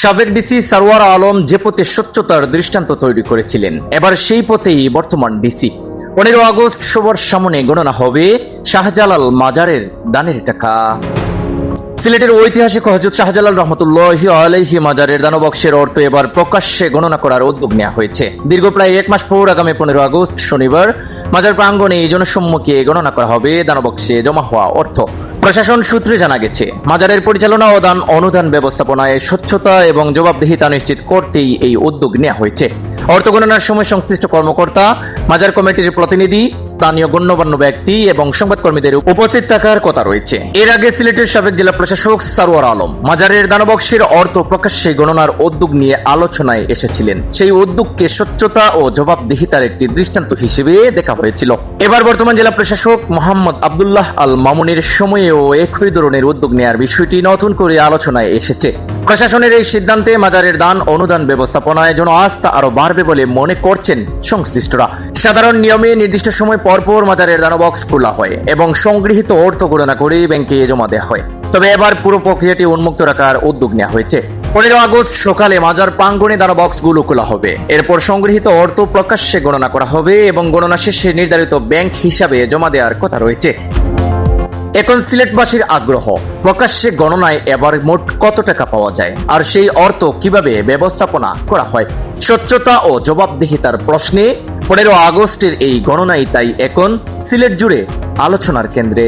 সাবেক ডিসি সারওয়ার আলম যে পথে স্বচ্ছতার দৃষ্টান্ত তৈরি করেছিলেন, এবার সেই পথেই বর্তমান ডিসি। 15 আগস্ট সবার সামনে গণনা হবে শাহজালাল মাজারের দানের টাকা। সিলেটের ঐতিহাসিক হযরত শাহজালাল রহমতুল্লাহি আলাইহি মাজারের দানবক্সের অর্থ এবার প্রকাশ্যে গণনা করার উদ্যোগ নেওয়া হয়েছে। দীর্ঘ প্রায় 1 মাস পর আগামী 15 আগস্ট শনিবার মাজার প্রাঙ্গণে জনসম্মুখে গণনা করা হবে দানবক্সে জমা হওয়া অর্থ। প্রশাসন সূত্রে জানা গেছে, মাজারের পরিচালনা ও দান অনুদান ব্যবস্থাপনায় স্বচ্ছতা এবং জবাবদিহিতা নিশ্চিত করতেই এই উদ্যোগ নেওয়া হয়েছে। অর্থ গণনার সময় সংশ্লিষ্ট কর্মকর্তা, মাজার কমিটির প্রতিনিধি, স্থানীয় গণ্যমান্য ব্যক্তি এবং সংবাদকর্মীদের উপস্থিত থাকার কথা রয়েছে। এর আগে সিলেটের সাবেক জেলা প্রশাসক সারওয়ার আলম মাজারের দানবক্সের অর্থ প্রকাশ্যে গণনার উদ্যোগ নিয়ে আলোচনায় এসেছিলেন। সেই উদ্যোগকে স্বচ্ছতা ও জবাবদিহিতার একটি দৃষ্টান্ত হিসেবে দেখা হয়েছিল। এবার বর্তমান জেলা প্রশাসক মোহাম্মদ আব্দুল্লাহ আল মামুনের সময়েও একই ধরনের উদ্যোগ নেওয়ার বিষয়টি নতুন করে আলোচনায় এসেছে। প্রশাসনের এই সিদ্ধান্তে মাজারের দান অনুদান ব্যবস্থাপনায় জন আস্থা আরো বাড়বে বলে মনে করছেন সংশ্লিষ্টরা। সাধারণ নিয়মে নির্দিষ্ট সময় পরপর মাজারের দানবক্স খোলা হয় এবং সংগৃহীত অর্থ গণনা করে ব্যাংকে জমা দেওয়া হয়। তবে এবার পুরো প্রক্রিয়াটি উন্মুক্ত রাখার উদ্যোগ নেওয়া হয়েছে। 15 আগস্ট সকালে মাজার প্রাঙ্গণে দানবক্সগুলো খোলা হবে। এরপর সংগৃহীত অর্থ প্রকাশ্যে গণনা করা হবে এবং গণনা শেষে নির্ধারিত ব্যাংক হিসাবে জমা দেওয়ার কথা রয়েছে। এখন সিলেটবাসীর আগ্রহ, প্রকাশ্যে গণনায় এবার মোট কত টাকা পাওয়া যায় আর সেই অর্থ কিভাবে ব্যবস্থাপনা করা হয়। স্বচ্ছতা ও জবাবদিহিতার প্রশ্নে 15 আগস্টের এই গণনাই তাই এখন সিলেট জুড়ে আলোচনার কেন্দ্রে।